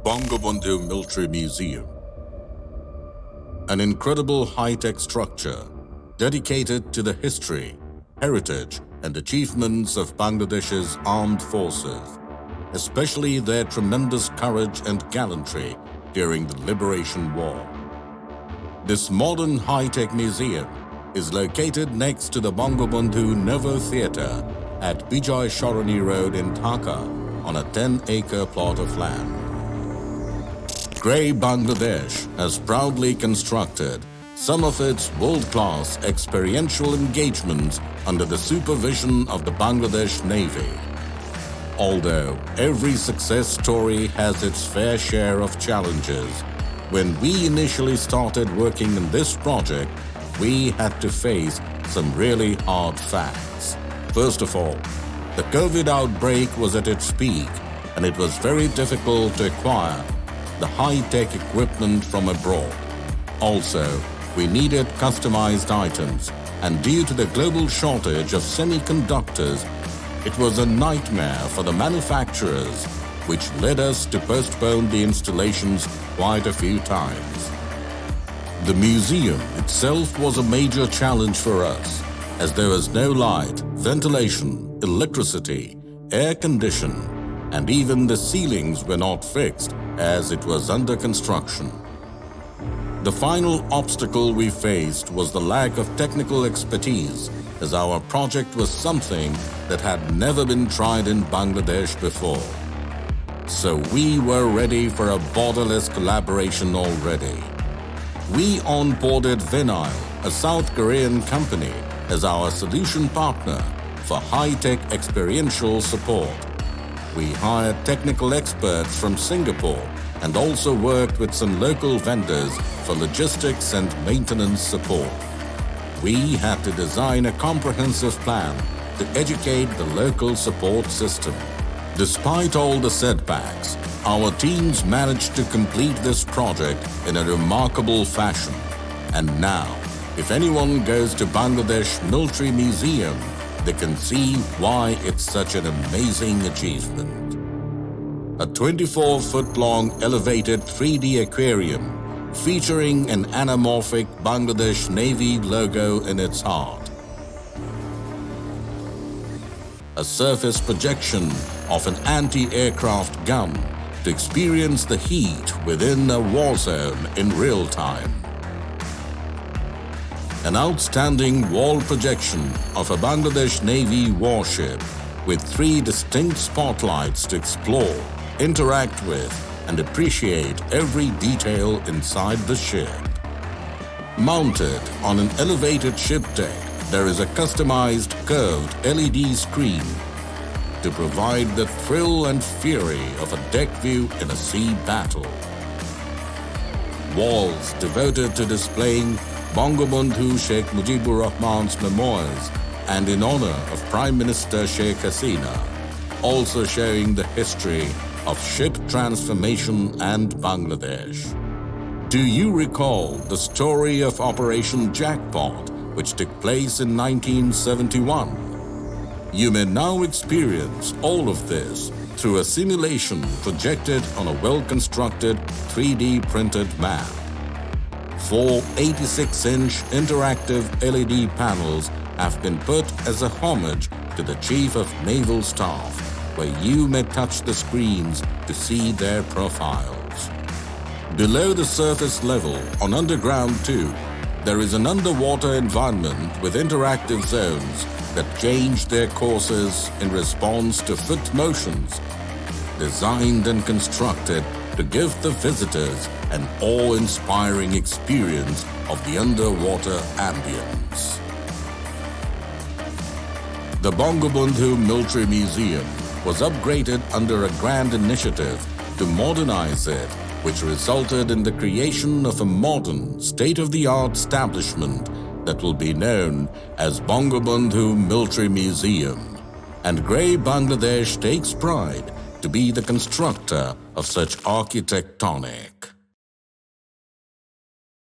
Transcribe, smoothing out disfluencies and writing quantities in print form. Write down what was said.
Bangabandhu Military Museum, an incredible high-tech structure dedicated to the history, heritage, and achievements of Bangladesh's armed forces, especially their tremendous courage and gallantry during the Liberation War. This modern high-tech museum is located next to the Bangabandhu Nava Theatre at Bijay Sharani Road in Dhaka on a 10-acre plot of land. GRAY Bangladesh has proudly constructed some of its world-class experiential engagements under the supervision of the Bangladesh Navy. Although every success story has its fair share of challenges, when we initially started working in this project, we had to face some really hard facts. First of all, the COVID outbreak was at its peak, and it was very difficult to acquire the high-tech equipment from abroad. Also, we needed customized items, and due to the global shortage of semiconductors, it was a nightmare for the manufacturers, which led us to postpone the installations quite a few times. The museum itself was a major challenge for us, as there was no light, ventilation, electricity, air conditioning, and even the ceilings were not fixed as it was under construction. The final obstacle we faced was the lack of technical expertise, as our project was something that had never been tried in Bangladesh before. So we were ready for a borderless collaboration already. We onboarded Vinyl, a South Korean company, as our solution partner for high-tech experiential support. We hired technical experts from Singapore and also worked with some local vendors for logistics and maintenance support. We had to design a comprehensive plan to educate the local support system. Despite all the setbacks, our teams managed to complete this project in a remarkable fashion. And now, if anyone goes to Bangladesh Military Museum, they can see why it's such an amazing achievement. A 24-foot-long elevated 3D aquarium featuring an anamorphic Bangladesh Navy logo in its heart. A surface projection of an anti-aircraft gun to experience the heat within a war zone in real time. An outstanding wall projection of a Bangladesh Navy warship with 3 distinct spotlights to explore, interact with, and appreciate every detail inside the ship. Mounted on an elevated ship deck, there is a customized curved LED screen to provide the thrill and fury of a deck view in a sea battle. Walls devoted to displaying Bangabandhu Sheikh Mujibur Rahman's memoirs and in honor of Prime Minister Sheikh Hasina, also showing the history of ship transformation and Bangladesh. Do you recall the story of Operation Jackpot, which took place in 1971? You may now experience all of this through a simulation projected on a well-constructed 3D printed map. 4 86-inch interactive LED panels have been put as a homage to the Chief of Naval Staff, where you may touch the screens to see their profiles. Below the surface level, on underground too, there is an underwater environment with interactive zones that change their courses in response to foot motions, designed and constructed to give the visitors an awe-inspiring experience of the underwater ambience. The Bangabandhu Military Museum was upgraded under a grand initiative to modernize it, which resulted in the creation of a modern, state-of-the-art establishment that will be known as Bangabandhu Military Museum. And GRAY Bangladesh takes pride to be the constructor of such architectonic